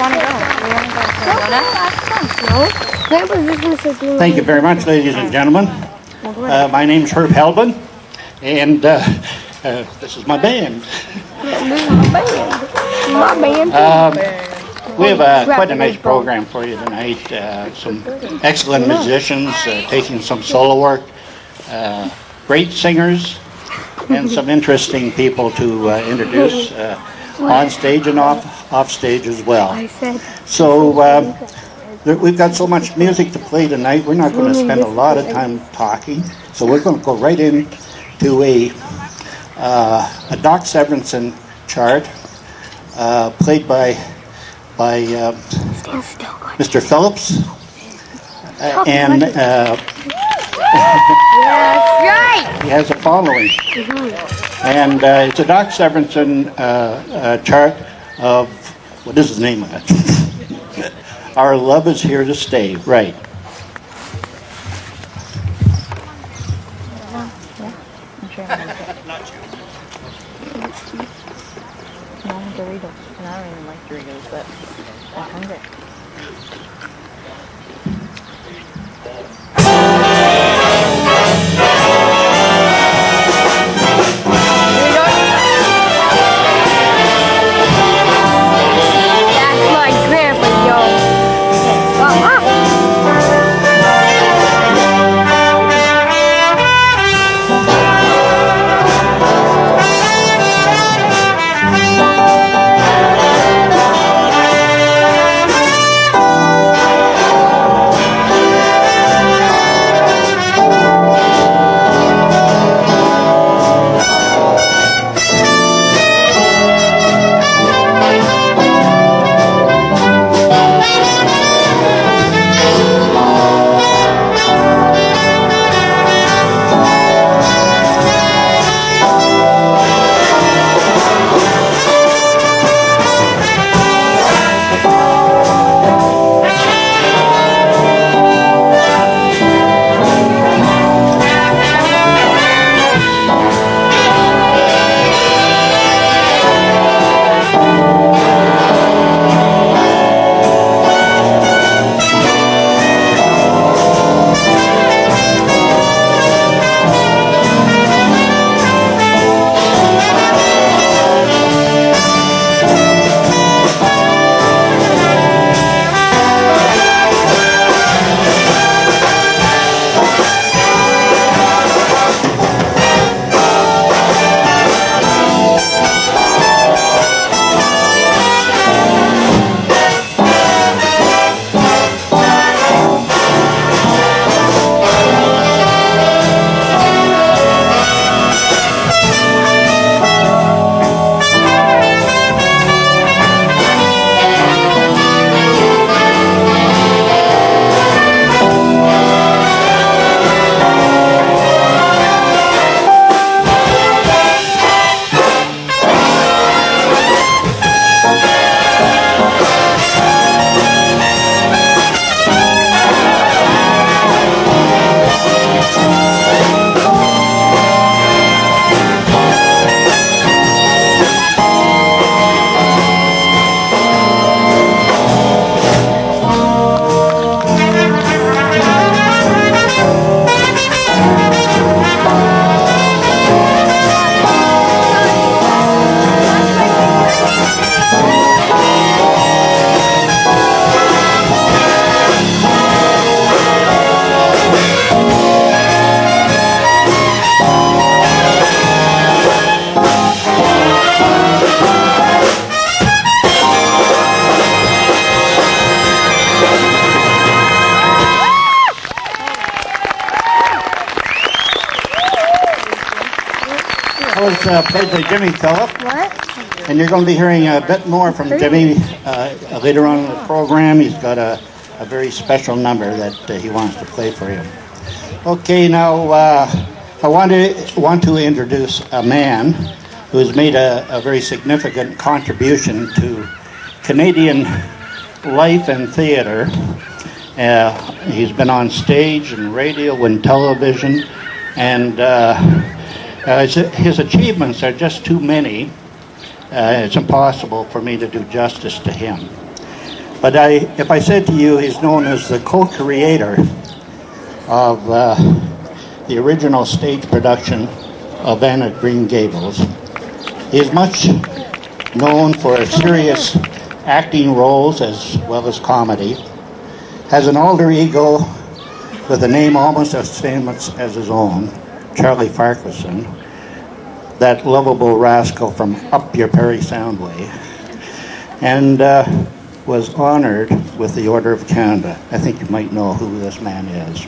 want to go? Thank you very much, ladies and gentlemen. My name's Herb Heldman, and this is my band. We have quite a nice program for you tonight. Some excellent musicians taking some solo work, great singers, and some interesting people to introduce on stage and off stage as well. So we've got so much music to play tonight, we're not going to spend a lot of time talking. So we're going to go right into a Doc Severinsen chart played by Mr. Phillips, and he has a following. And it's a Doc Severinsen chart of, what is the name of it? Our Love Is Here to Stay, right. Doritos, and I don't even like Doritos, but I'm hungry. That's my grandpa, yo. Played by Jimmy Phillips. And you're going to be hearing a bit more from Jimmy later on in the program. He's got a very special number that he wants to play for you. Okay, now I want to introduce a man who has made a very significant contribution to Canadian life and theater. He's been on stage and radio and television, and his achievements are just too many. It's impossible for me to do justice to him. But if I said to you he's known as the co-creator of the original stage production of Anne at Green Gables, he is much known for serious acting roles as well as comedy, has an alter ego with a name almost as famous as his own, Charlie Farquharson, that lovable rascal from Up Your Perry Soundway, and was honored with the Order of Canada. I think you might know who this man is.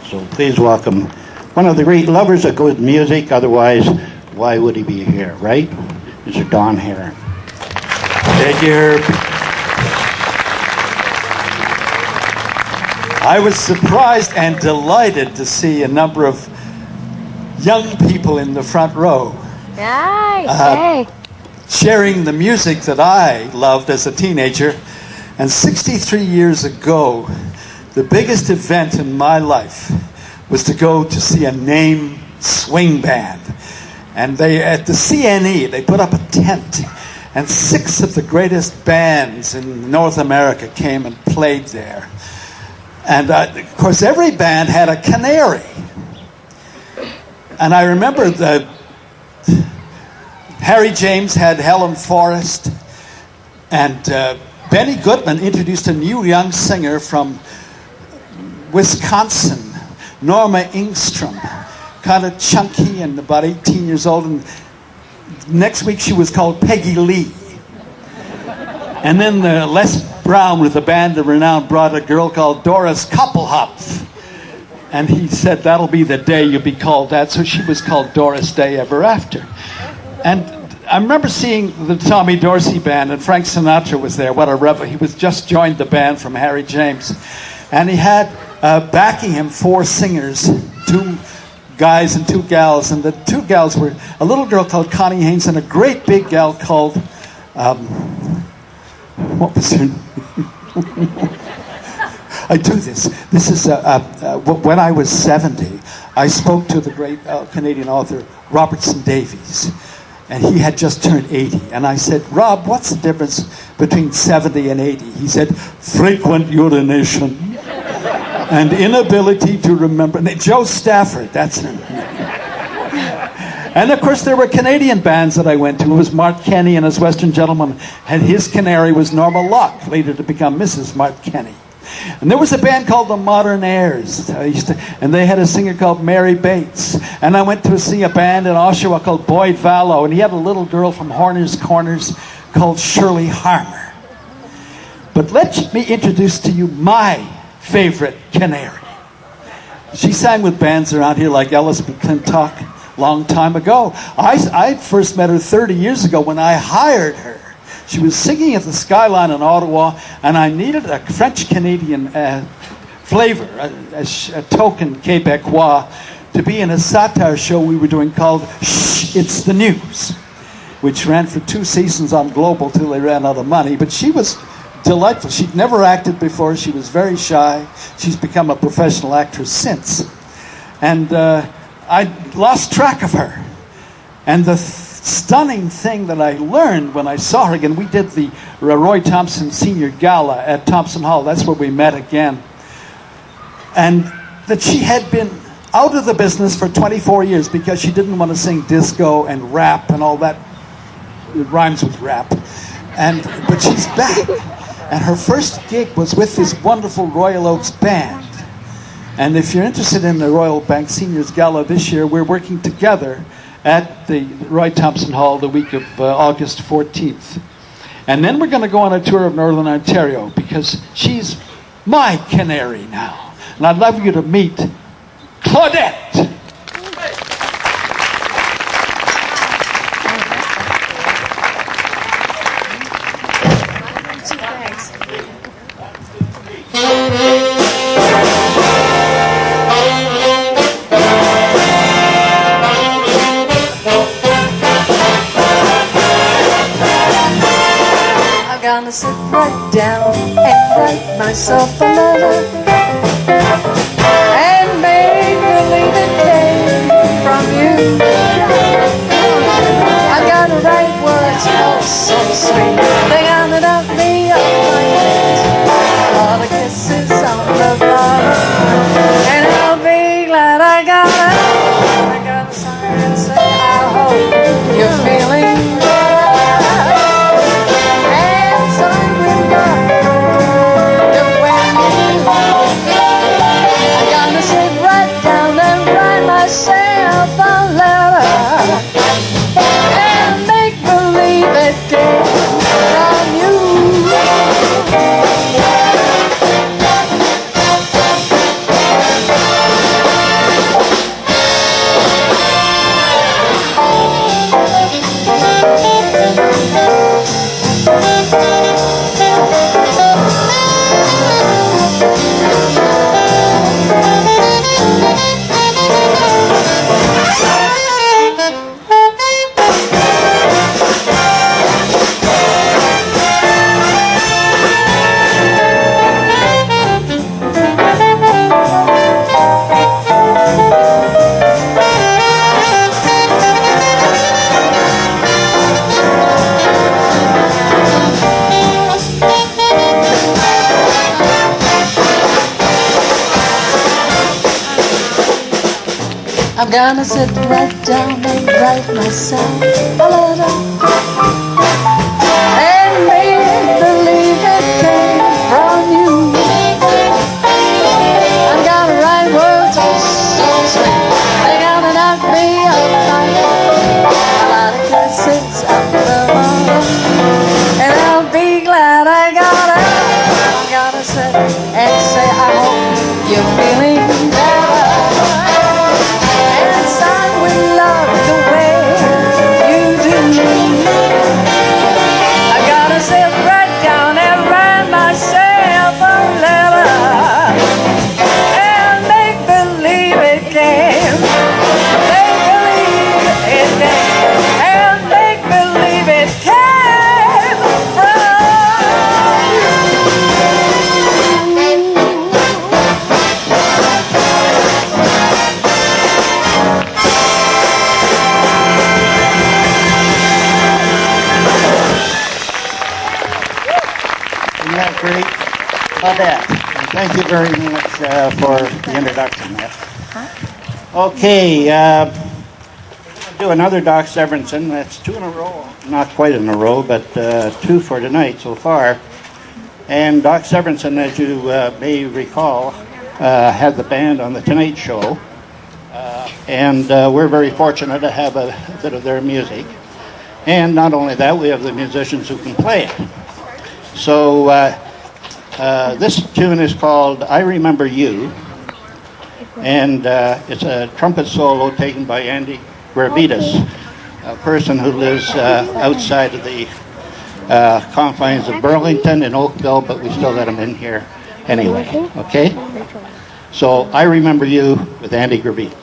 So please welcome one of the great lovers of good music, otherwise why would he be here, right? Mr. Don Herron. Thank you, Herb. I was surprised and delighted to see a number of young people in the front row. Nice. Sharing the music that I loved as a teenager. And 63 years ago, the biggest event in my life was to go to see a name swing band. And they, at the CNE, they put up a tent. And 6 of the greatest bands in North America came and played there. And of course, every band had a canary. And I remember Harry James had Helen Forrest, and Benny Goodman introduced a new young singer from Wisconsin, Norma Ingstrom, kind of chunky and about 18 years old. And next week she was called Peggy Lee. And then Les Brown with the Band of Renown brought a girl called Doris Koppelhopf. And he said, that'll be the day you'll be called that. So she was called Doris Day ever after. And I remember seeing the Tommy Dorsey Band, and Frank Sinatra was there. What a revel. He was just joined the band from Harry James. And he had backing him 4 singers, 2 guys and 2 gals. And the 2 gals were a little girl called Connie Haynes and a great big gal called, what was her name? I do this. This is, when I was 70, I spoke to the great Canadian author, Robertson Davies. And he had just turned 80. And I said, Rob, what's the difference between 70 and 80? He said, frequent urination and inability to remember. Joe Stafford, that's him. And of course, there were Canadian bands that I went to. It was Mark Kenny and his Western Gentleman. And his canary was Norma Luck, later to become Mrs. Mark Kenny. And there was a band called the Modern Airs, and they had a singer called Mary Bates. And I went to see a band in Oshawa called Boyd Vallow, and he had a little girl from Horner's Corners called Shirley Harmer. But let me introduce to you my favorite canary. She sang with bands around here like Ellis McClintock a long time ago. I first met her 30 years ago when I hired her. She was singing at the Skyline in Ottawa, and I needed a French-Canadian flavor, a token Quebecois, to be in a satire show we were doing called Shh, It's the News, which ran for 2 seasons on Global till they ran out of money. But she was delightful. She'd never acted before. She was very shy. She's become a professional actress since. And I lost track of her. And the stunning thing that I learned when I saw her again, we did the Roy Thompson Senior Gala at Thompson Hall. That's where we met again. And that she had been out of the business for 24 years because she didn't want to sing disco and rap and all that. It rhymes with rap. But she's back. And her first gig was with this wonderful Royal Oaks band. And if you're interested in the Royal Bank Seniors Gala this year, we're working together at the Roy Thompson Hall the week of August 14th. And then we're going to go on a tour of Northern Ontario because she's my canary now. And I'd love you to meet Claudette. Gonna sit right down and write myself a letter and make believe it came from you. I gotta write words oh so sweet. They got it up me up my I'm gonna sit right down and write myself a letter and make believe it came from you. I'm gonna write words so sweet, they're gonna knock me up a lot of kisses under the water, and I'll be glad I got it. I'm gonna sit and say I hope you're feeling better, and start with love the way you do. I gotta sit right down and write myself a letter and make believe it came. Make believe it came. And make believe it came from you. Isn't that great? Claudette, and thank you very much for the introduction there. Okay, do another Doc Severinsen. That's two in a row. Not quite in a row, but two for tonight so far. And Doc Severinsen, as you may recall, had the band on The Tonight Show. And we're very fortunate to have a bit of their music. And not only that, we have the musicians who can play it. So this tune is called I Remember You. And it's a trumpet solo taken by Andy Gravitas, a person who lives outside of the confines of Burlington and Oakville, but we still let him in here anyway. Okay? So I Remember You with Andy Gravitas.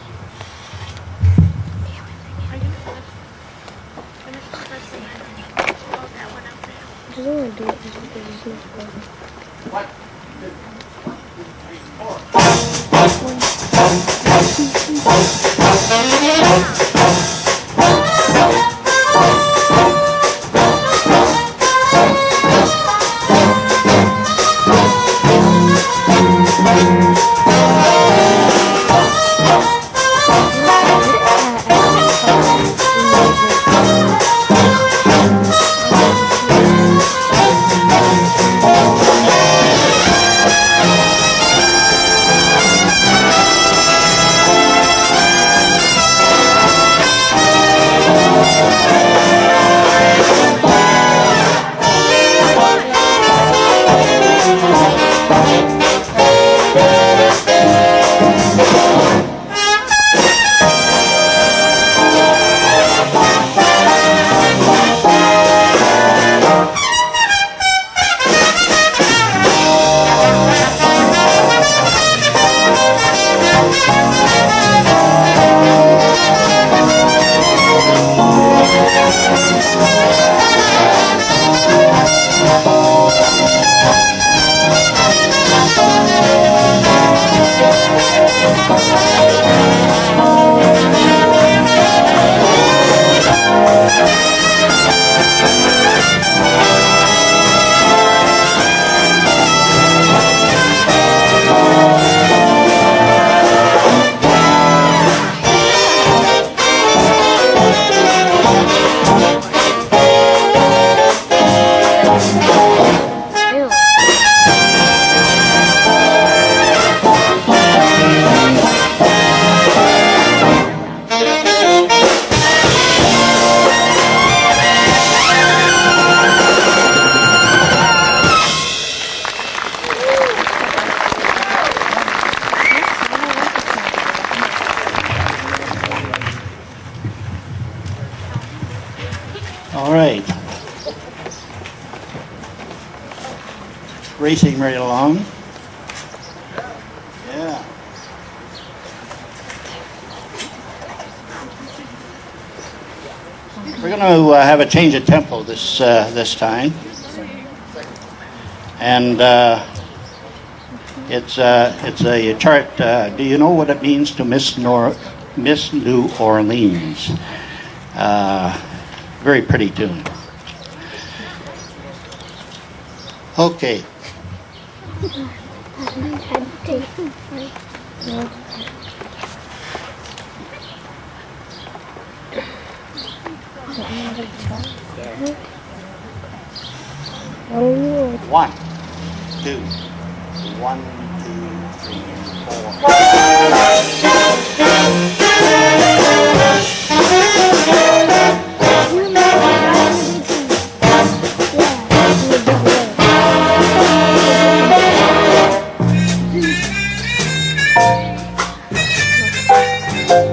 All right. Racing right along. Yeah. We're going to have a change of tempo this time, and it's a chart. Do you know what it means to miss New Orleans? Very pretty tune. Okay. 1, 2, 1, 2, 3, 4.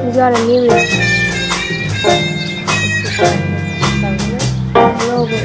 You got a new one. No, but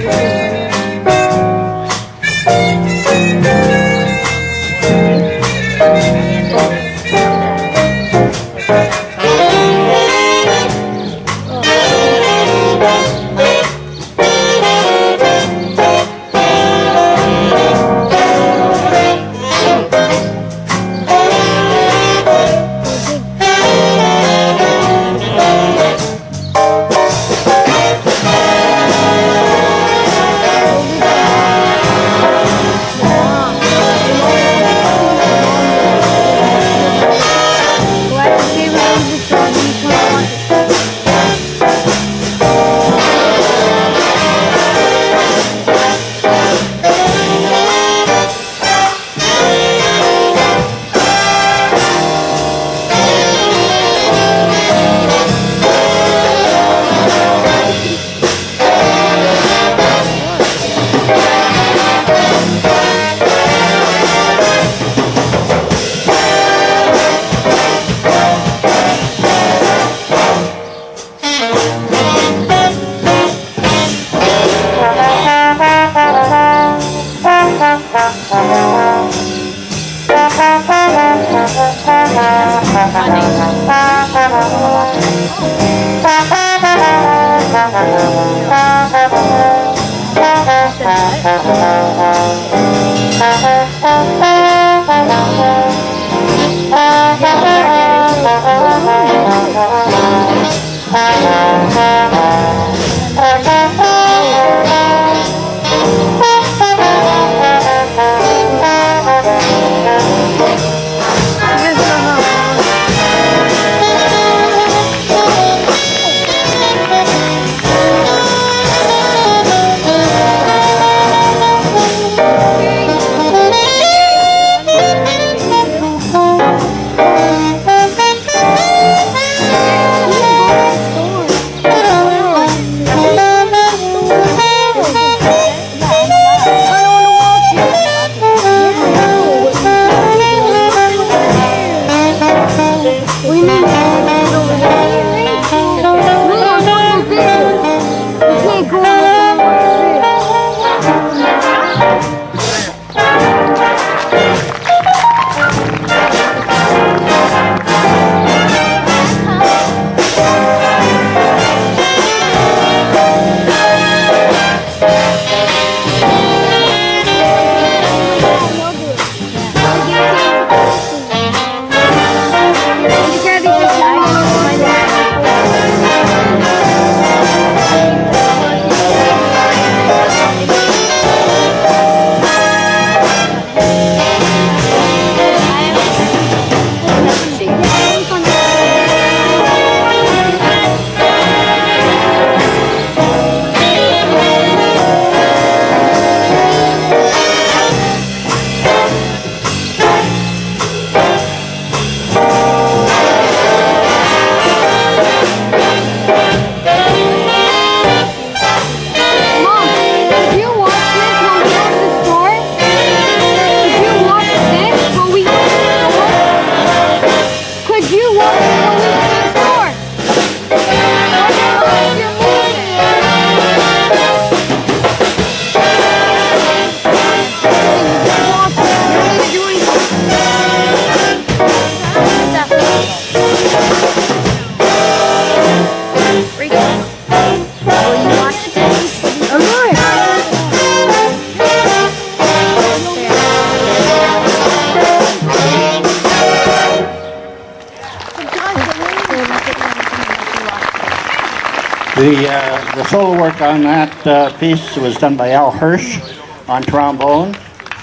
The solo work on that piece was done by Al Hirsch on trombone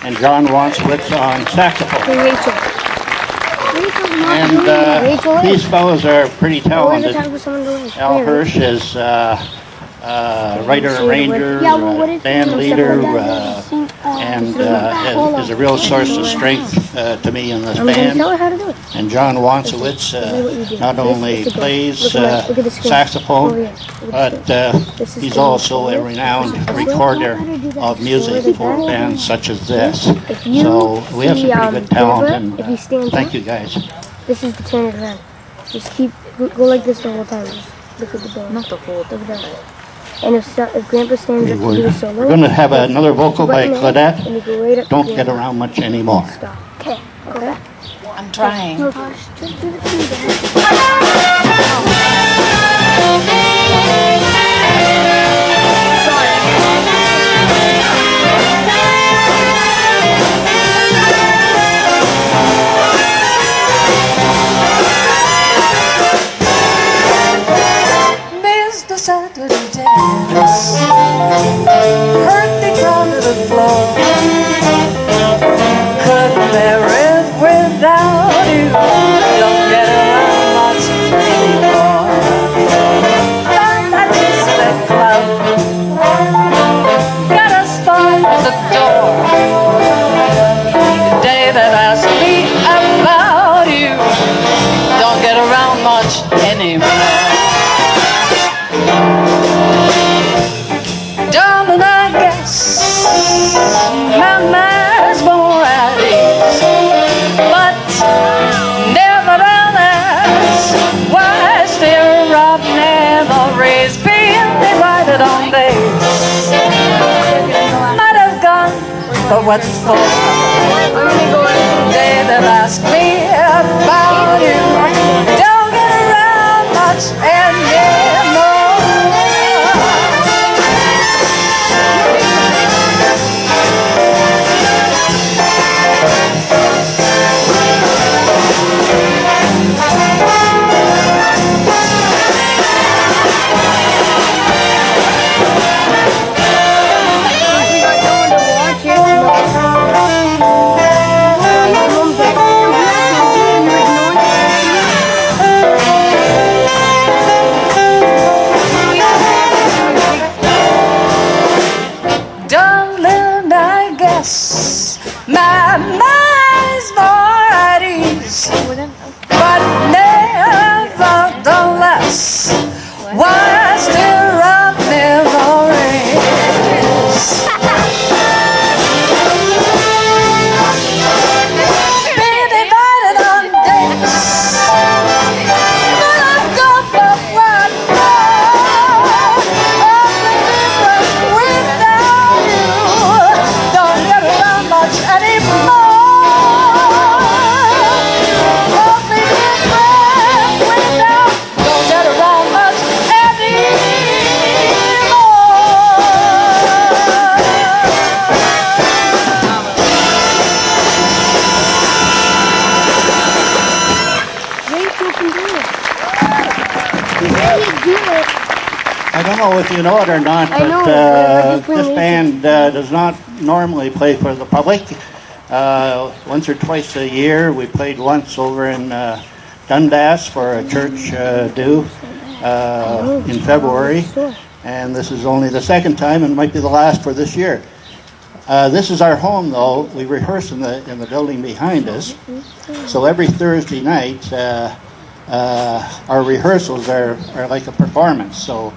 and John Wanslitz on saxophone. And these fellows are pretty talented. Al Hirsch is writer, arranger, band leader, and is a real source of strength to me in this band. And John Wansowitz not only plays saxophone, but he's also a renowned recorder of music for bands such as this. So we have some pretty good talent, and thank you guys. This is the turn it around. Just go like this the whole time. Just look at the door. Not the whole Look down. And if Grandpa stands up to do a solo, We're going to have another vocal by Claudette. and you go right up. Don't get around much anymore. Stop. Okay. Go back. I'm trying. No, just do the two guys. Saturday dance, heard the ground to the floor, couldn't bear it without you, don't get around much anymore. Found that distant cloud, got a spot at the door, the day that asked me about you, don't get around much anymore. Darling, I guess my mind's more at ease, but nevertheless, why stir up memories being divided on days? Might have gone, but what for? The day that asked me about you, don't get around much anymore. My mind's more at ease, but nevertheless, why stir up memories? Be divided on days, but I've got but one more. Only different without you. Don't get around much anymore. Only different without. Don't get around much I don't know if you know it or not, I know, but but this band does not normally play for the public. Once or twice a year, we played once over in Dundas for a church due in February, and this is only the second time and might be the last for this year. This is our home, though. We rehearse in the building behind us, so every Thursday night our rehearsals are like a performance. So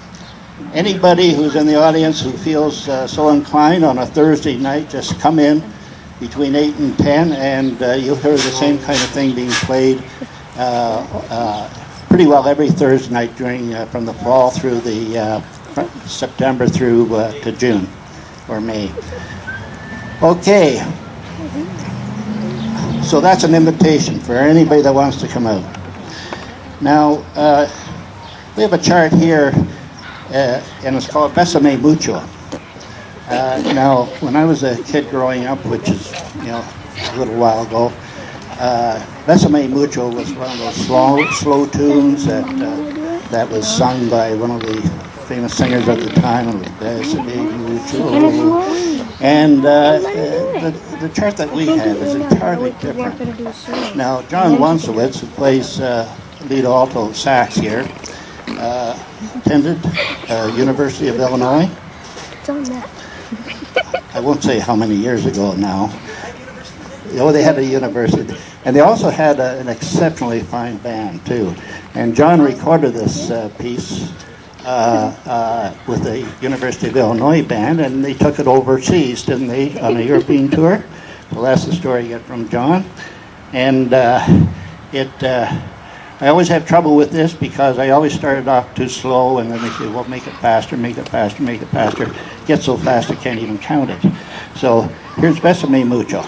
anybody who's in the audience who feels so inclined on a Thursday night, just come in between 8 and 10, and you'll hear the same kind of thing being played pretty well every Thursday night during from the fall through the September through to June or May. Okay, so that's an invitation for anybody that wants to come out. Now, we have a chart here, and it's called Besame Mucho. Now, when I was a kid growing up, which is, a little while ago, Besame Mucho was one of those slow tunes that was sung by one of the famous singers at the time. It was Besame Mucho. And the chart that we have is entirely different. Now, John Wansowitz, who plays lead alto sax here, attended University of Illinois. It's on that. I won't say how many years ago now. Oh, they had a university. And they also had an exceptionally fine band, too. And John recorded this piece with the University of Illinois band, and they took it overseas, didn't they, on a European tour? Well, that's the story I get from John. And I always have trouble with this because I always started off too slow, and then they say, well, make it faster, make it faster, make it faster. It gets so fast I can't even count it. So here's Besame Mucho.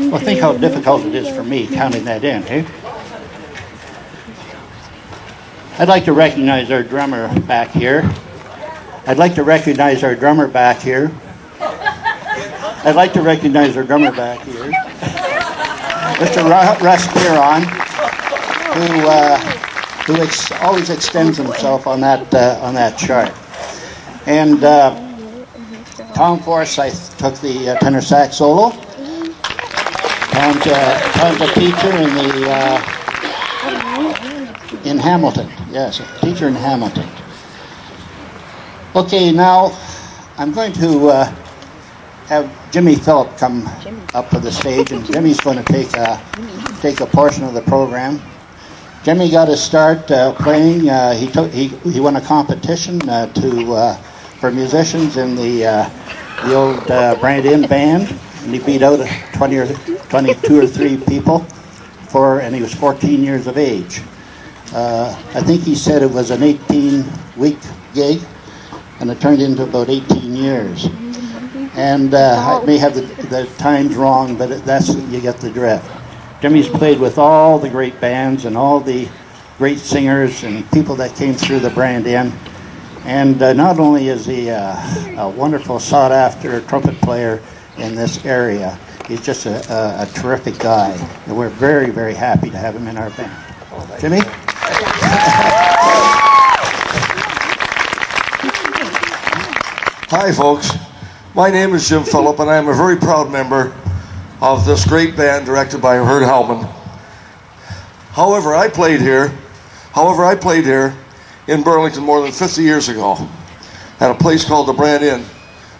Well, think how difficult it is for me counting that in, eh? I'd like to recognize our drummer back here. I'd like to recognize our drummer back here. I'd like to recognize our drummer back here. Mr. Russ Piron, who always extends himself on that chart. And Tom Forsyth took the tenor sax solo. Tom's a teacher in Hamilton. Yes, a teacher in Hamilton. Okay, now I'm going to have Jimmy Phillip come up to the stage, and Jimmy's going to take a portion of the program. Jimmy got his start playing. He won a competition for musicians in the old Brand Inn band. and he beat out 20 or 22 or 3 people and he was 14 years of age. I think he said it was an 18-week gig, and it turned into about 18 years. And I may have the times wrong, but you get the drift. Jimmy's played with all the great bands and all the great singers and people that came through the Brand Inn. And not only is he a wonderful sought-after trumpet player in this area, he's just a terrific guy. And we're very, very happy to have him in our band. Jimmy? Hi, folks. My name is Jim Phillip, and I am a very proud member of this great band directed by Heidman. However, I played here in Burlington more than 50 years ago at a place called the Brand Inn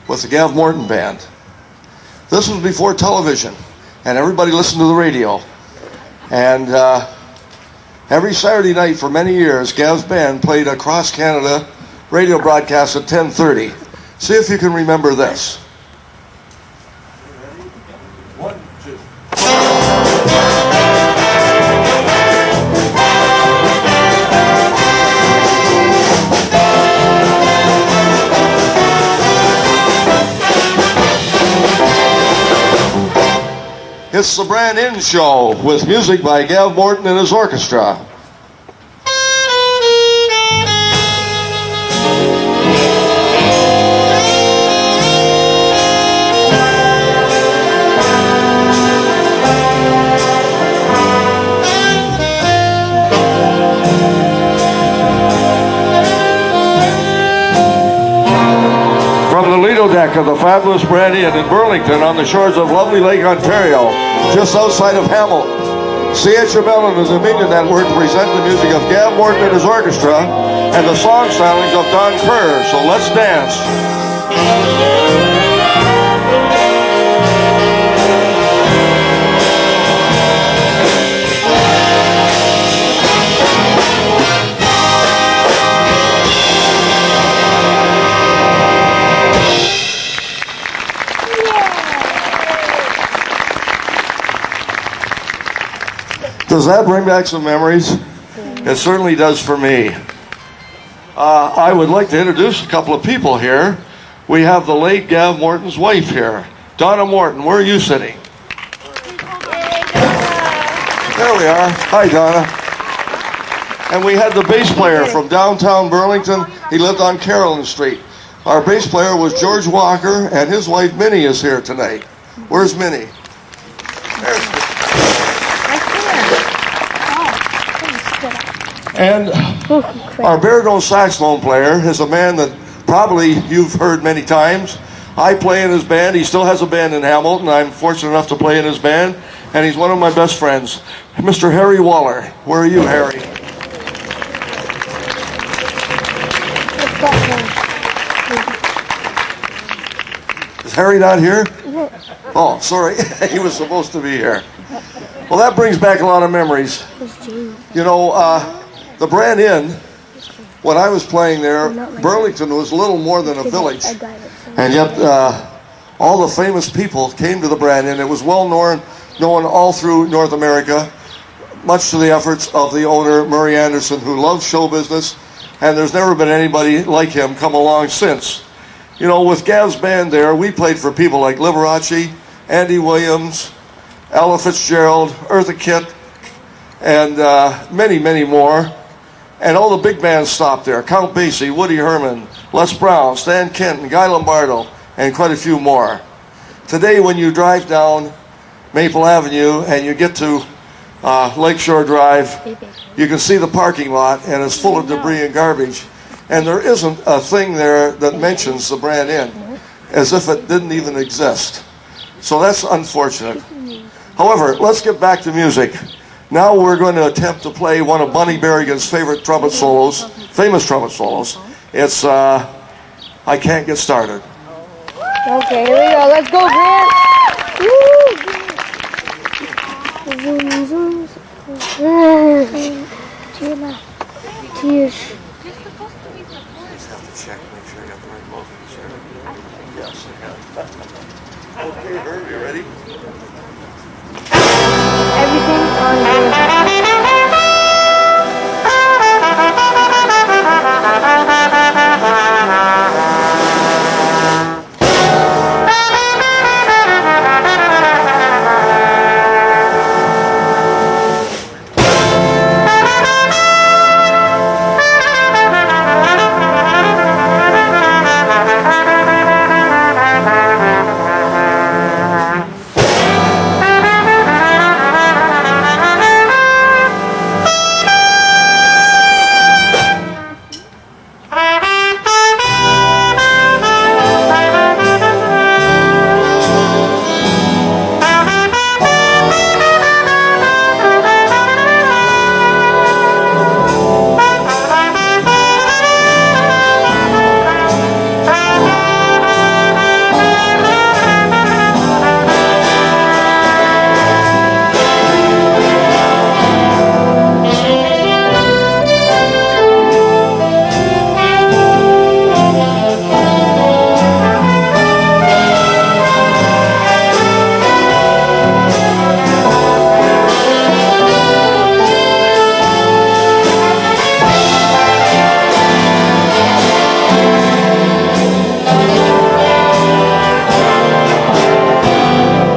with the Gav Morton Band. This was before television, and everybody listened to the radio. And every Saturday night for many years, Gav's band played across Canada radio broadcasts at 10:30. See if you can remember this. One, two. It's the Brand Inn Show with music by Gav Morton and his orchestra. Deck of the fabulous Brand Inn in Burlington on the shores of lovely Lake Ontario, just outside of Hamilton. CHML and the Dominion Network present the music of Gav Morton and his orchestra and the song stylings of Don Kerr. So let's dance. Does that bring back some memories? It certainly does for me. I would like to introduce a couple of people here. We have the late Gav Morton's wife here. Donna Morton, where are you sitting? There we are. Hi, Donna. And we had the bass player from downtown Burlington. He lived on Carolyn Street. Our bass player was George Walker, and his wife Minnie is here tonight. Where's Minnie? There's Minnie. And our baritone saxophone player is a man that probably you've heard many times. I play in his band. He still has a band in Hamilton. I'm fortunate enough to play in his band, and he's one of my best friends, Mr. Harry Waller. Where are you, Harry? Is Harry not here? Oh, sorry. He was supposed to be here. Well, that brings back a lot of memories. You know, the Brand Inn, when I was playing there, Burlington was little more than a village. And yet, all the famous people came to the Brand Inn. It was well known all through North America, much to the efforts of the owner, Murray Anderson, who loved show business. And there's never been anybody like him come along since. You know, with Gav's band there, we played for people like Liberace, Andy Williams, Ella Fitzgerald, Eartha Kitt, and many, many more. And all the big bands stopped there. Count Basie, Woody Herman, Les Brown, Stan Kenton, Guy Lombardo, and quite a few more. Today, when you drive down Maple Avenue and you get to Lakeshore Drive, you can see the parking lot, and it's full of debris and garbage. And there isn't a thing there that mentions the Brand Inn, as if it didn't even exist. So that's unfortunate. However, let's get back to music. Now we're going to attempt to play one of Bunny Berrigan's favorite trumpet solos, famous trumpet solos. It's I Can't Get Started. Okay, here we go. Let's go, Grant. Tears. Just have to check, make sure I got the right vocals here. Yes, I got it. Okay, Herb, you ready? Everything on the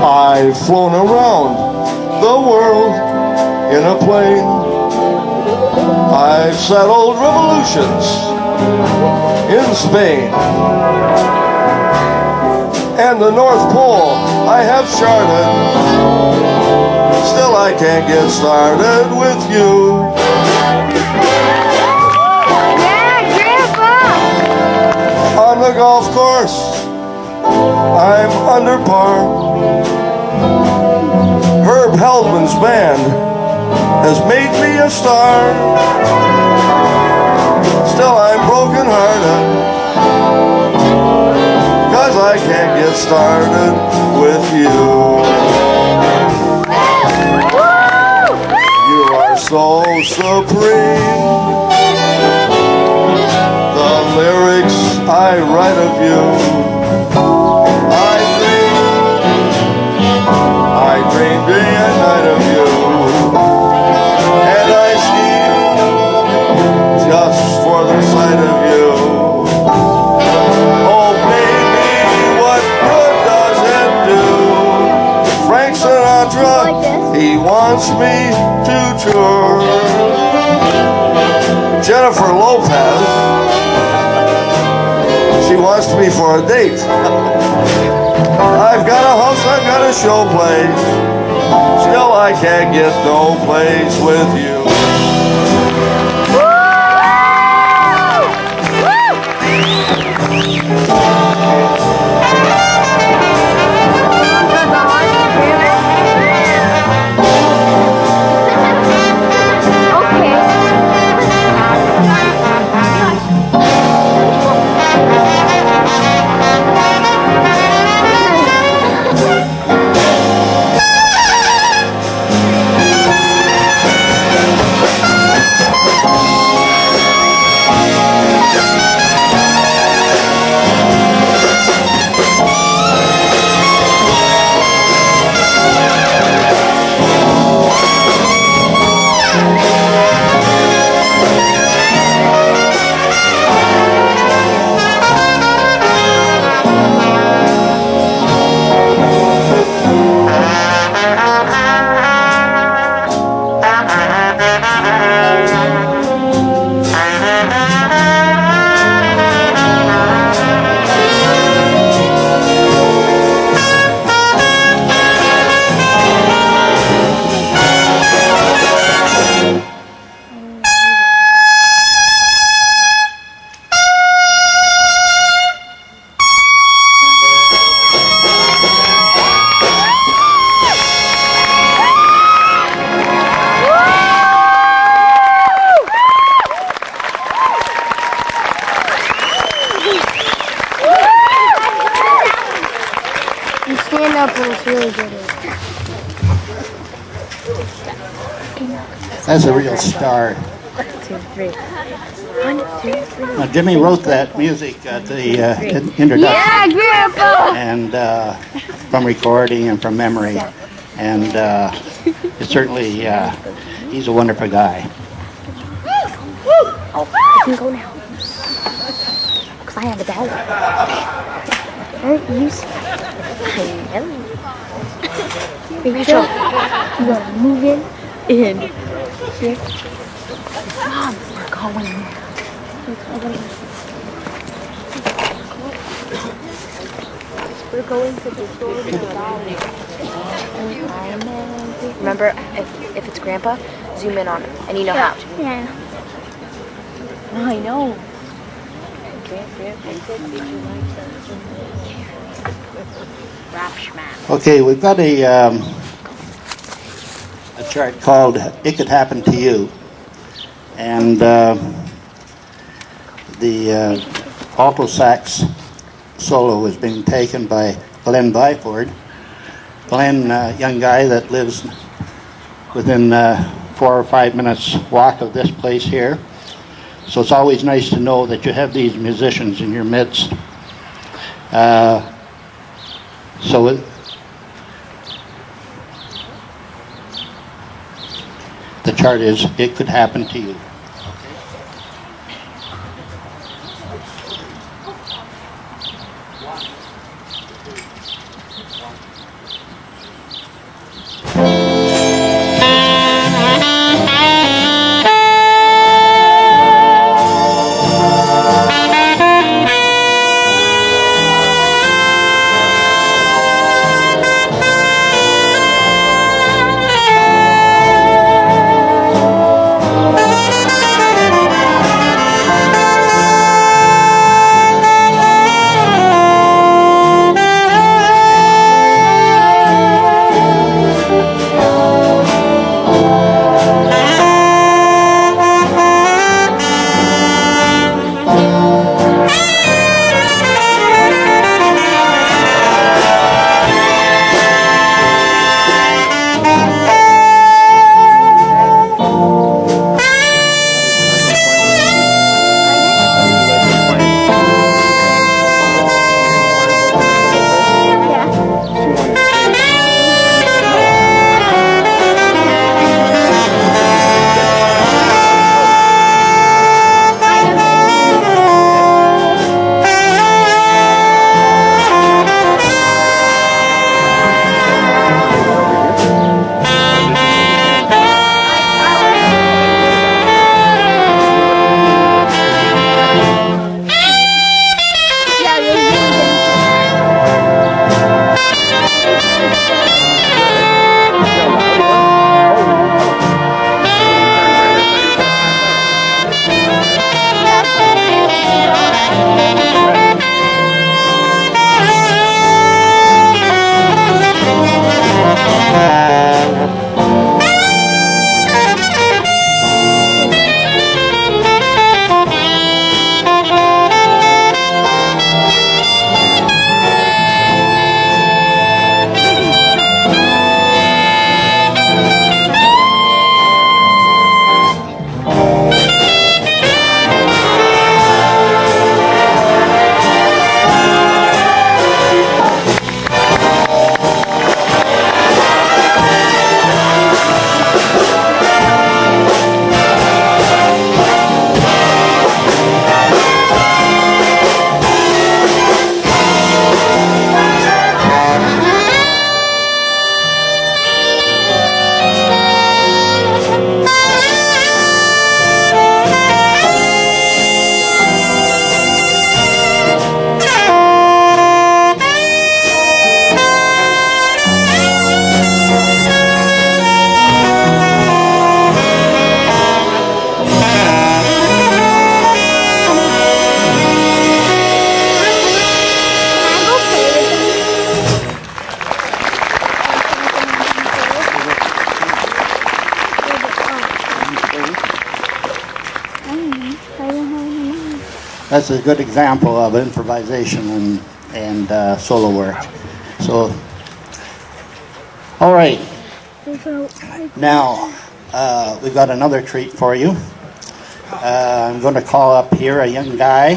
I've flown around the world in a plane. I've settled revolutions in Spain. And the North Pole I have charted. Still I can't get started with you. Yeah, Grandpa! On the golf course, I'm under par. Herb Heldman's band has made me a star. Still I'm broken hearted, 'cause I can't get started with you. You are so supreme. The lyrics I write of you, I dream day and night of you, and I scheme just for the sight of you. Oh baby, what good does it do? Frank Sinatra, he wants me to tour. Jennifer Lopez, she wants me for a date. I've got a house, I've got a show place. Still I can't get no place with you. Stand up and it's really good. That's a real star. 1, 2, 3. 1, 2, 3. Now, Jimmy wrote that music at the introduction. Yeah, Grandpa! And from recording and from memory. And it's certainly, he's a wonderful guy. Oh, I can go now. Because I have a dollar. Aren't you? I know. Rachel, you gotta move in. Here. Mom, we're going. We're going to the store with the dollar. Remember, if it's Grandpa, zoom in on him, and you know how to. Yeah. I know. Okay, we've got a chart called "It Could Happen to You," and the alto sax solo is being taken by Glenn Byford. Glenn, young guy that lives within 4 or 5 minutes walk of this place here. So it's always nice to know that you have these musicians in your midst. The chart is "It Could Happen to You." That's a good example of improvisation and solo work. So, all right. Now, we've got another treat for you. I'm going to call up here a young guy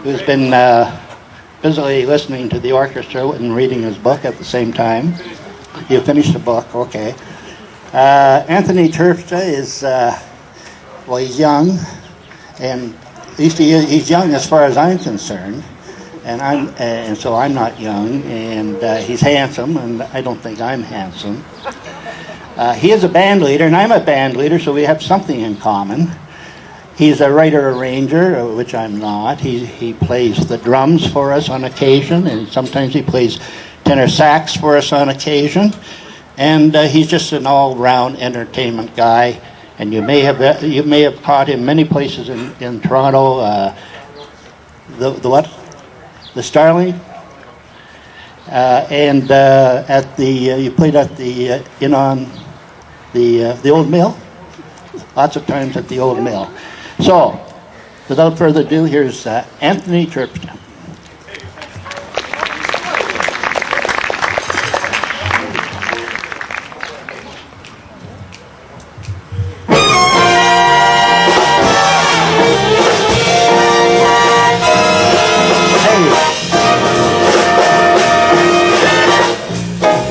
who's been busily listening to the orchestra and reading his book at the same time. You finished the book, okay. Anthony Terpstra is, well, he's young, and at least he's young as far as I'm concerned, and so I'm not young, and he's handsome, and I don't think I'm handsome. He is a band leader, and I'm a band leader, so we have something in common. He's a writer-arranger, which I'm not. He plays the drums for us on occasion, and sometimes he plays tenor sax for us on occasion. And he's just an all-round entertainment guy. And you may have caught him many places in Toronto. The what? The Starling. And at the you played at the Inn on the Old Mill. Lots of times at the Old Mill. So, without further ado, here's Anthony Terpstra.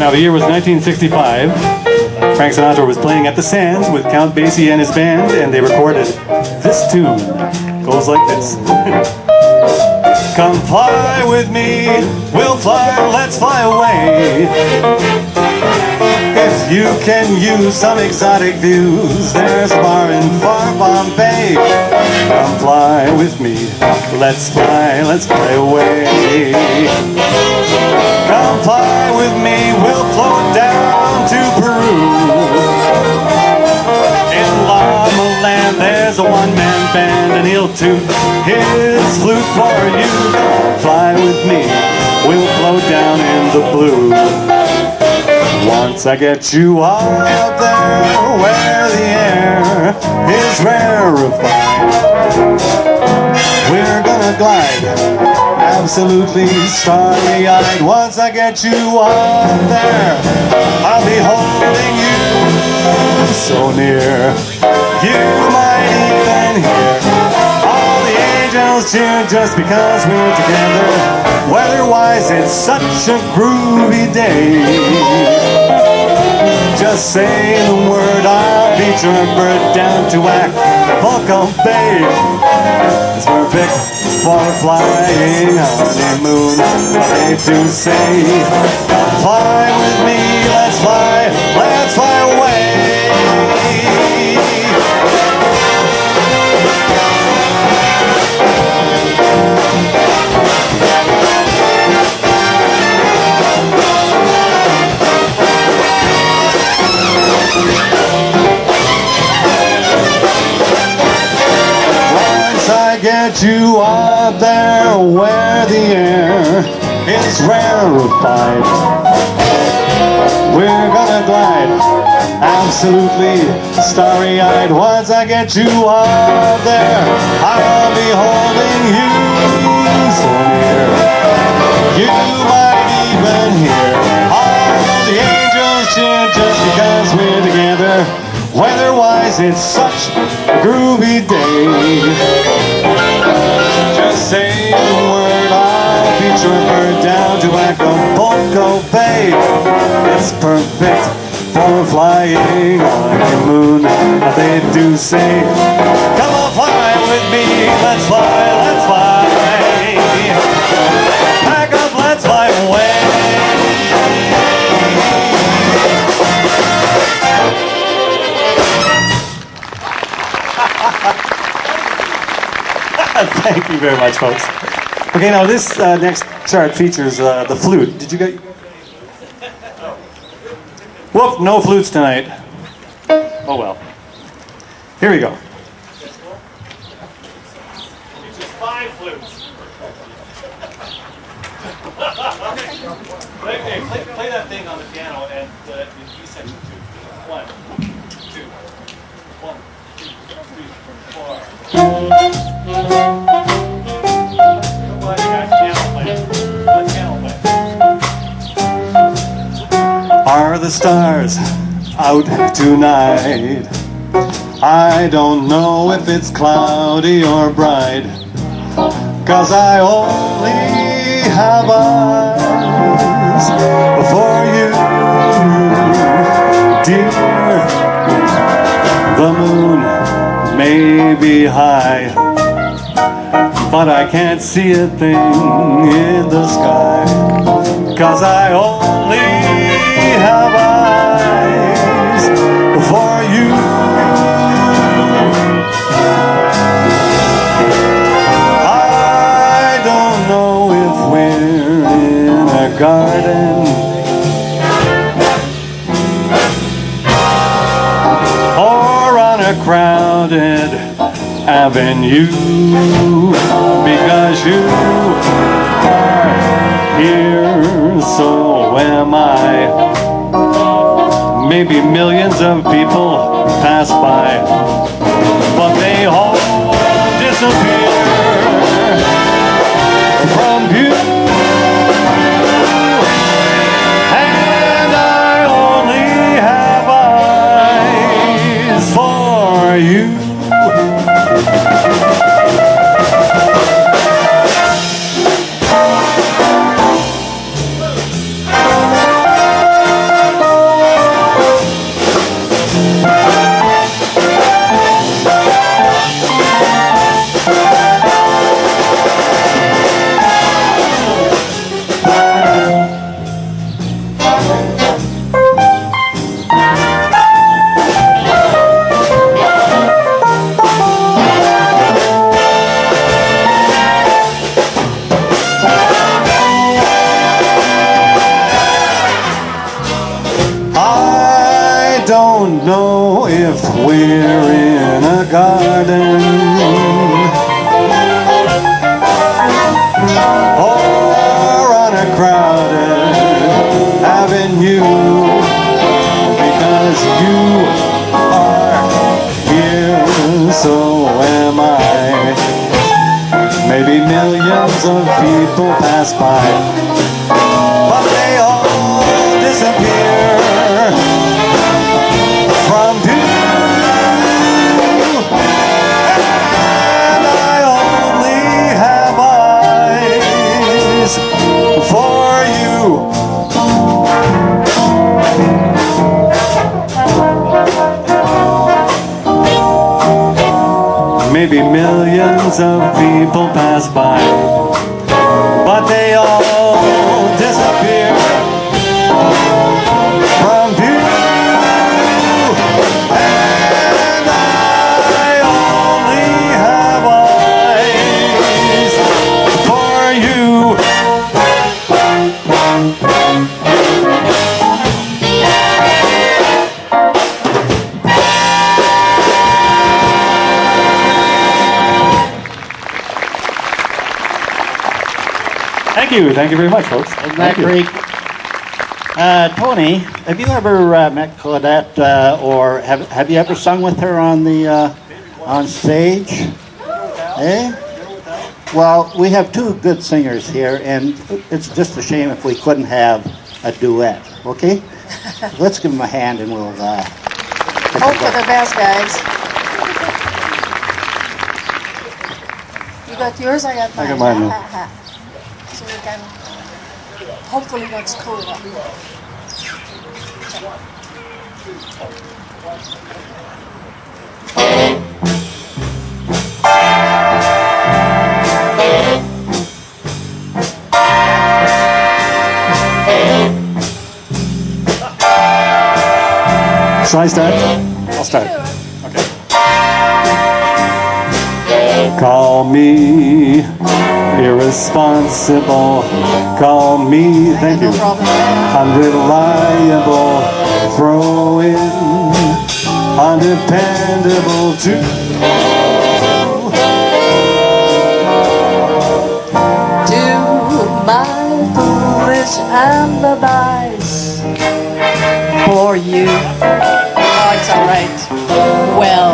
Now, the year was 1965. Frank Sinatra was playing at the Sands with Count Basie and his band, and they recorded this tune. Goes like this. Come fly with me, we'll fly, let's fly away. If you can use some exotic views, there's a bar in far Bombay. Come fly with me, let's fly away. Come fly with me, we'll float down to Peru. In Llama Land there's a one-man band, and he'll toot his flute for you. Come fly with me, we'll float down in the blue. Once I get you out there where the air is rarefied, we're gonna glide absolutely starry-eyed. Once I get you out there, I'll be holding you so near. You might even hear all the angels cheer just because we're together. Weather-wise, it's such a groovy day. Just say the word, I'll beat your bird down to Acapulco Bay. It's perfect for flying honeymoon. They do say, come fly with me, let's fly away. Get you out there where the air is rarefied. We're gonna glide absolutely starry-eyed. Once I get you out there, I'll be holding you so near. You might even hear all the angels cheer just because we're together. Weather-wise, it's such a groovy day. Just say the word, I'll beat your bird down to Acapulco Bay. It's perfect for flying on the moon. They do say, come on, fly with me, let's fly. Pack up, let's fly away. Thank you very much, folks. Okay, now this next chart features the flute. Did you get? Whoop, no flutes tonight. Oh well. Here we go. Features 5 flutes. Play that thing on the piano and the E section too. 1, 2, 1, 2, 3, 4. Are the stars out tonight? I don't know if it's cloudy or bright, 'cause I only have eyes for you, dear. The moon may be high, but I can't see a thing in the sky, 'cause I only have eyes for you. I don't know if we're in a garden or on a crowded avenue, because you are here, so am I. Maybe millions of people pass by, but they all disappear from view. And I only have eyes for you. Don't know if we're in a garden or on a crowded avenue, because you are here, so am I. Maybe millions of people pass by, but they all disappear from view. And I only have eyes for you. Maybe millions of people pass by, but they all disappear from view. Thank you very much, folks. Isn't that great? Tony, have you ever met Claudette, or have you ever sung with her on the on stage? Eh? Well, we have two good singers here, and it's just a shame if we couldn't have a duet. Okay? Let's give them a hand, and we'll. Hope for the best, guys. You got yours, I got mine. I got mine. So we can hopefully not screw it up. Shall I start? I'll start. Okay. Call me irresponsible. Call me, thank you, unreliable. Throw in undependable too. Do my foolish alibis for you. Oh, it's all right. Well,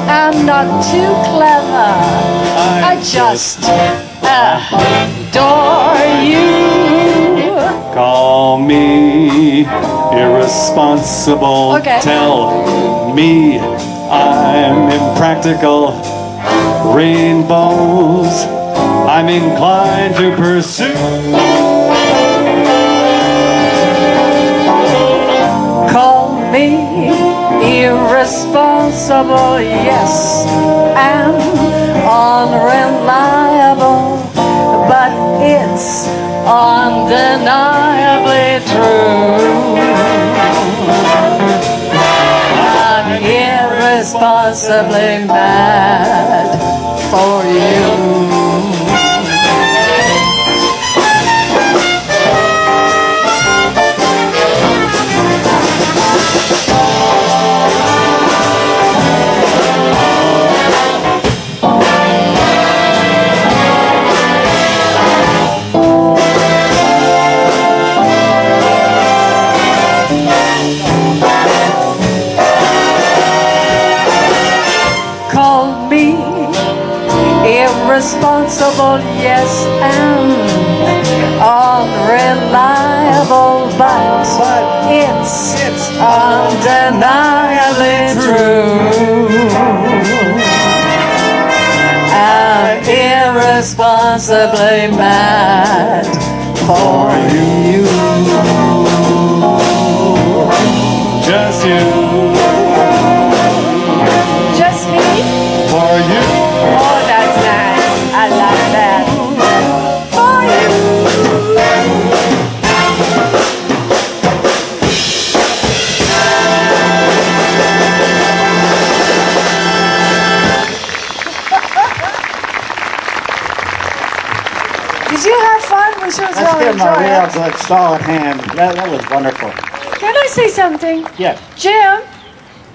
I'm not too clever. I just adore you. Call me irresponsible. Okay. Tell me I'm impractical. Rainbows I I'm inclined to pursue. Call me irresponsible, yes, and unreliable, but it's undeniably true. I'm irresponsibly mad for you. Irresponsible, yes, and unreliable, but it's undeniably true. I'm irresponsibly mad for you. Just you. Just me? For you. Oh, that's nice. I like that. For you. Did you have fun? We sure Let's really give him a enjoyed real it. good solid hand. That was wonderful. Can I say something? Yes. Jim,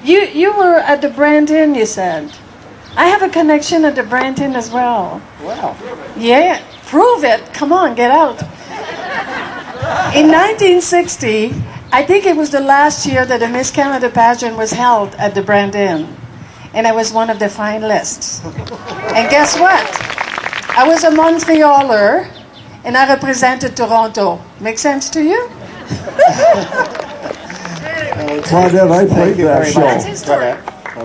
you were at the Brandon, you said. I have a connection at the Brandon as well. Wow. Yeah, prove it. Come on, get out. In 1960, I think it was the last year that the Miss Canada pageant was held at the Brandon. And I was one of the finalists. And guess what? I was a Montrealer, and I represented Toronto. Make sense to you? Claudette, I played Thank you that very show. much. history.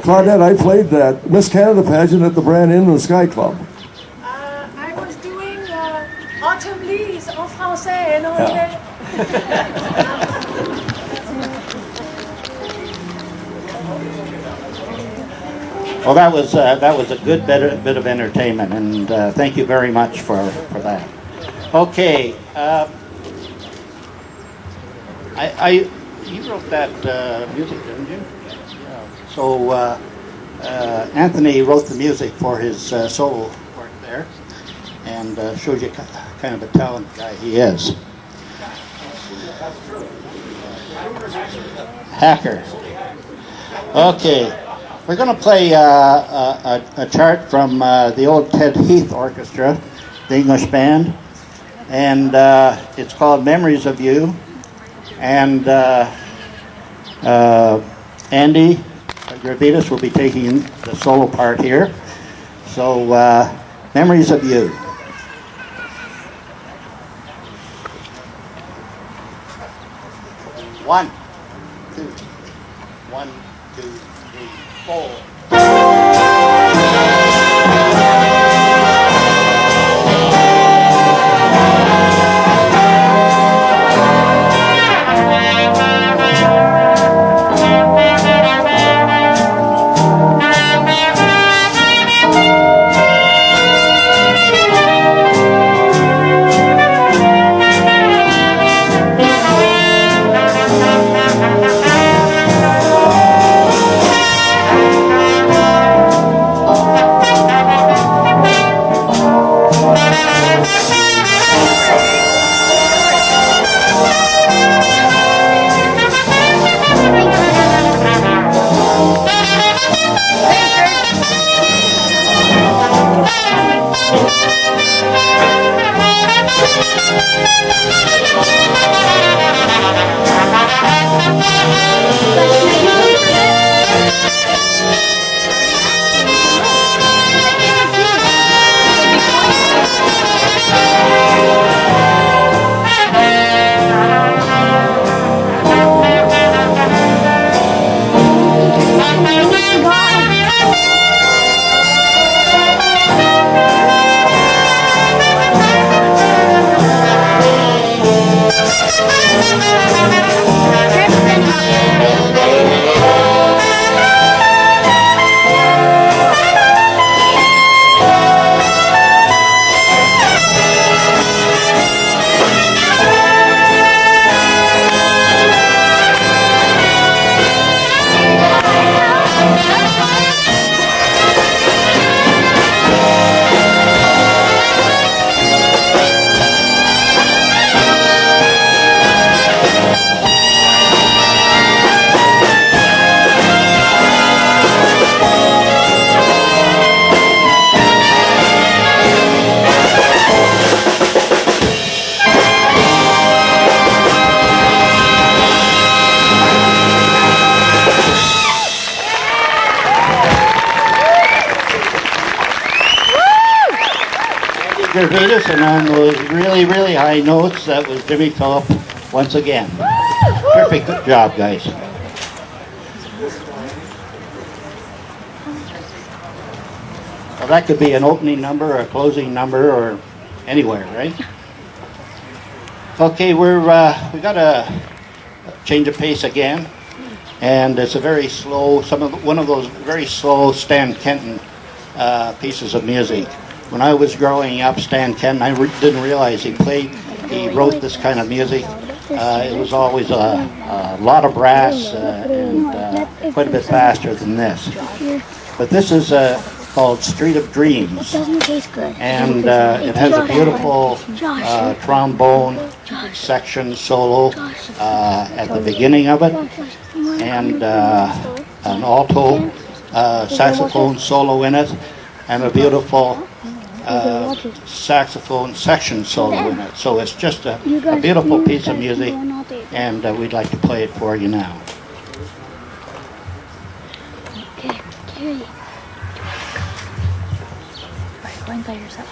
Claudette, I played that Miss Canada pageant at the Brand Inn and Sky Club. I was doing Autumn Leaves en français and anglais. Well, that was a good bit of entertainment, and thank you very much for that. Okay, you wrote that music, didn't you? Yeah. So Anthony wrote the music for his solo work there, and shows you kind of a talented guy he is. Hacker. Okay. We're going to play a chart from the old Ted Heath Orchestra, the English band, and it's called Memories of You. And Andy Gravitas will be taking the solo part here. So, Memories of You. One, two, 4. Gervais, and on those really, really high notes, that was Jimmy Phillip once again. Perfect, good job, guys. Well, that could be an opening number, or a closing number, or anywhere, right? Okay, we got a change of pace again, and it's a very slow, one of those very slow Stan Kenton pieces of music. When I was growing up, Stan Kenton, I didn't realize he wrote this kind of music. It was always a lot of brass and quite a bit faster than this. But this is called Street of Dreams, Doesn't taste good. and it has a beautiful trombone section solo at the beginning of it, and an alto saxophone solo in it, and a beautiful saxophone section solo in it. So it's just a beautiful piece of music, and we'd like to play it for you now. Okay, Carrie. Alright, go and play yourself.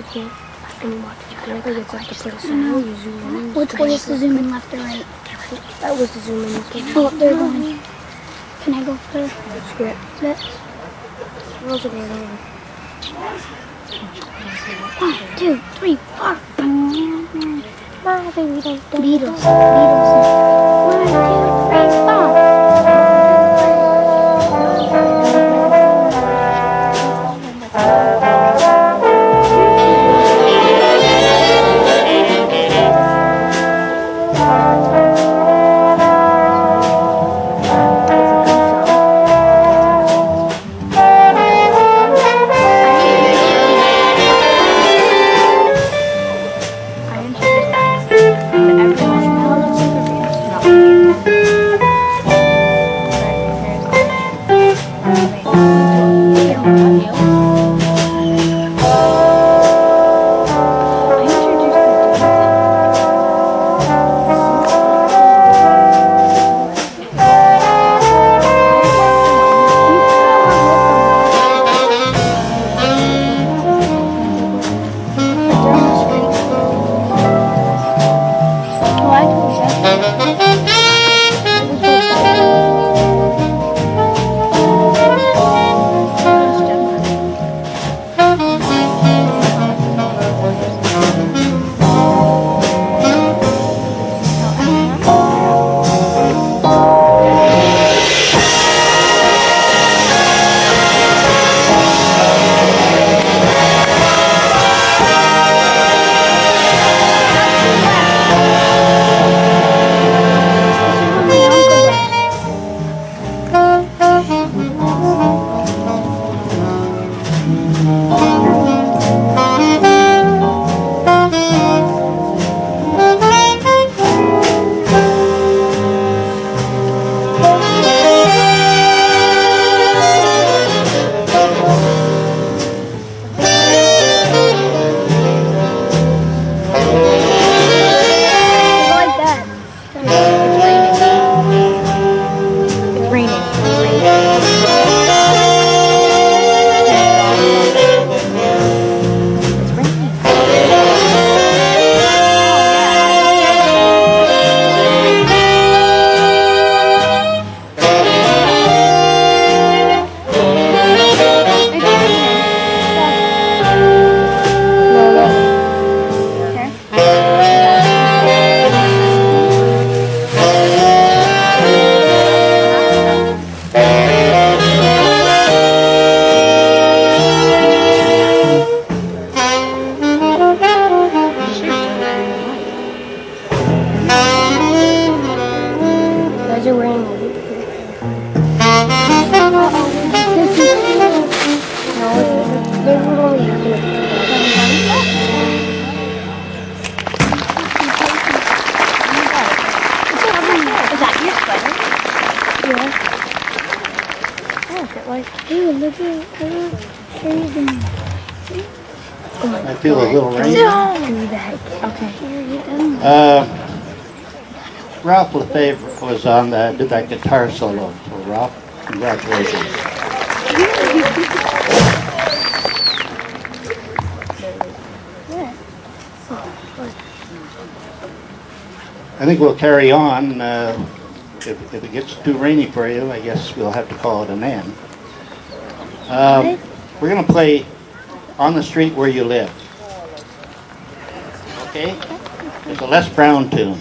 Okay. And watch it. I don't think it's like to put a zoom in. Which way is the zoom in, left or right? That was the zoom in. Oh, they're going. Can I go first? Screw it. One, 2, 3, 4. Beatles. Beatles. 1, 2, 3, 4. I feel a little rain. Okay. Ralph Lefebvre was did that guitar solo. So Ralph, congratulations. I think we'll carry on. If it gets too rainy for you, I guess we'll have to call it an end. We're going to play On the Street Where You Live. Okay? It's a Les Brown tune.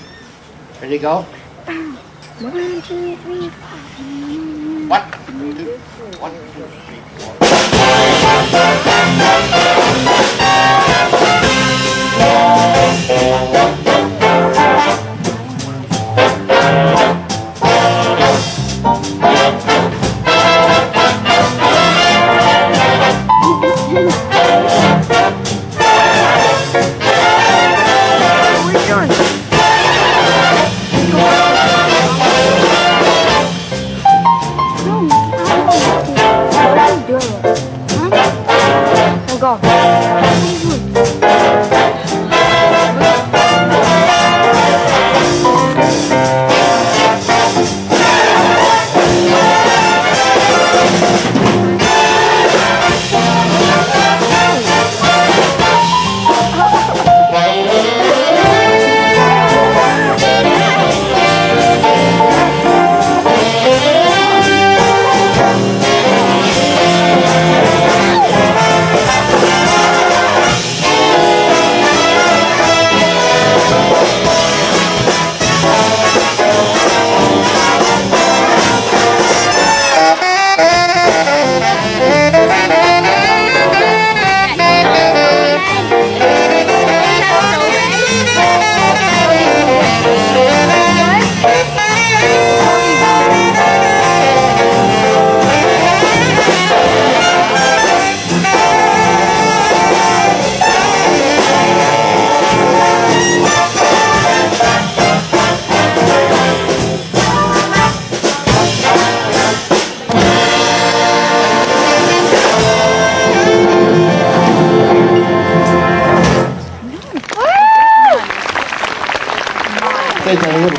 Ready to go? 1, 2, 3, 4. 1, 2, 1, 2, 2.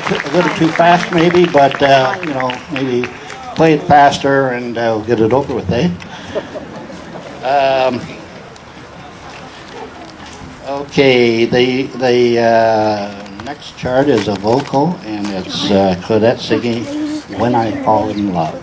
A little too fast maybe, but maybe play it faster and we'll get it over with, eh? Okay, the next chart is a vocal, and it's Claudette singing When I Fall in Love.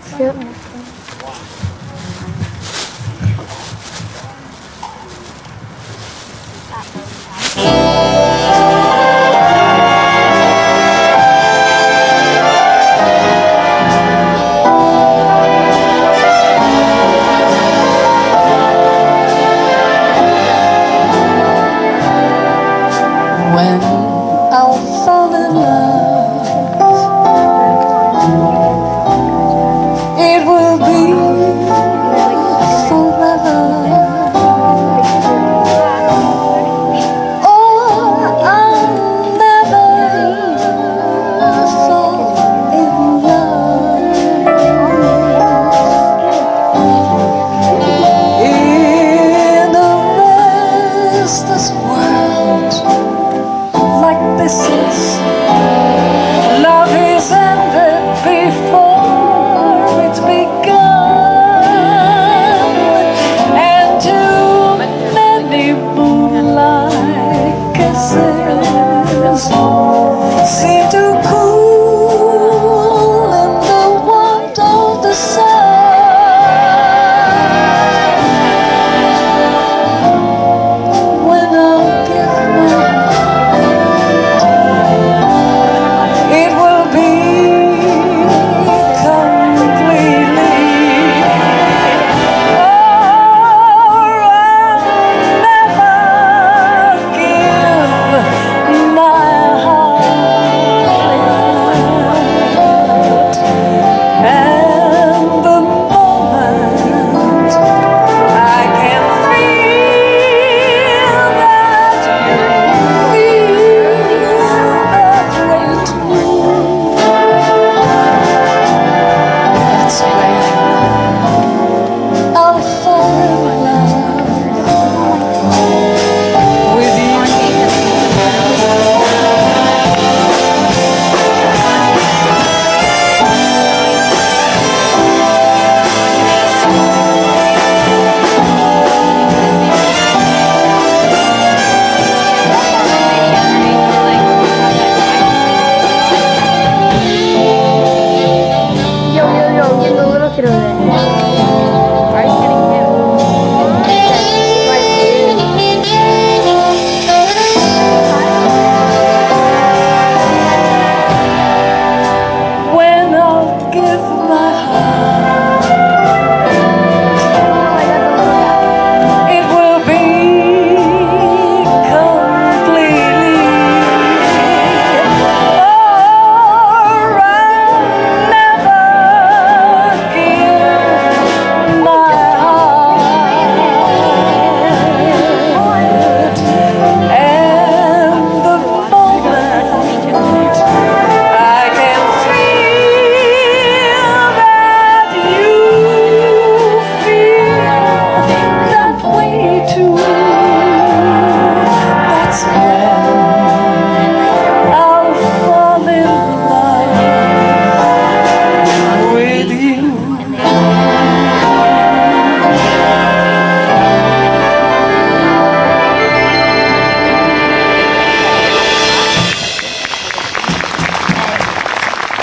It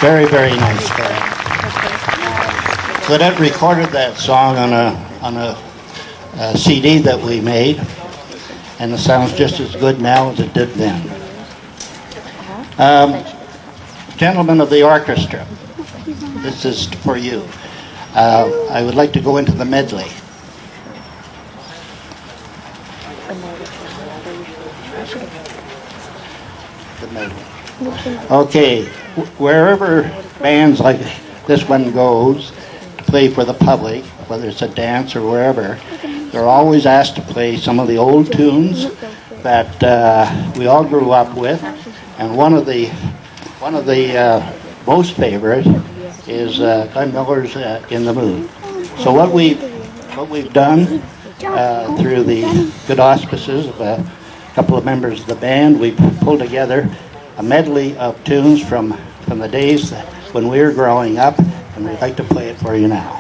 Very, very nice band. Claudette recorded that song on a CD that we made, and it sounds just as good now as it did then. Gentlemen of the orchestra, this is for you. I would like to go into the medley. Okay, wherever bands like this one goes to play for the public, whether it's a dance or wherever, they're always asked to play some of the old tunes that we all grew up with, and one of the most favorite is Glenn Miller's "In the Mood." So what we've done through the good auspices of a couple of members of the band, we've pulled together a medley of tunes from the days when we were growing up, and we'd like to play it for you now.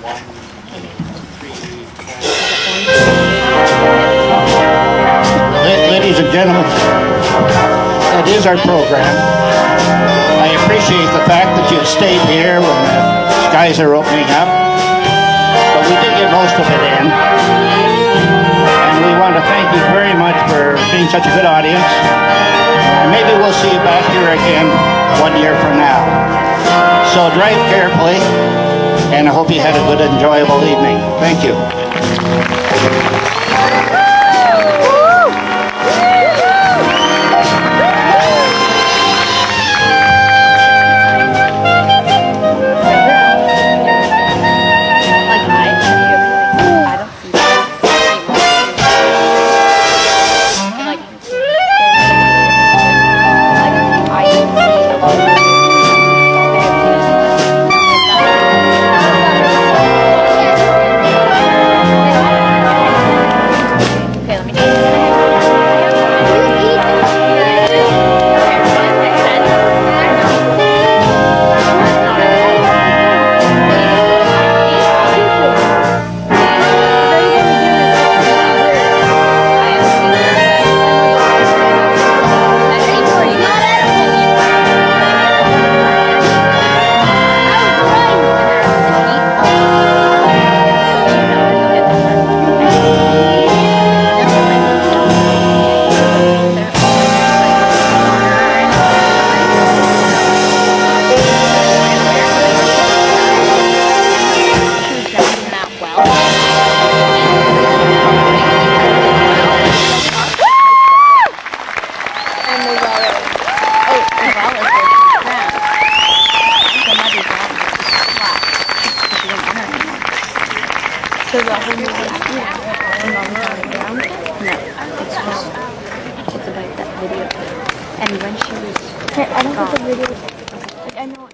Ladies and gentlemen, that is our program. I appreciate the fact that you've stayed here when the skies are opening up, but we did get most of it in. And we want to thank you very much for being such a good audience. And maybe we'll see you back here again 1 year from now. So drive carefully, and I hope you had a good, enjoyable evening. Thank you. And when she was, I don't think the video. Like I know.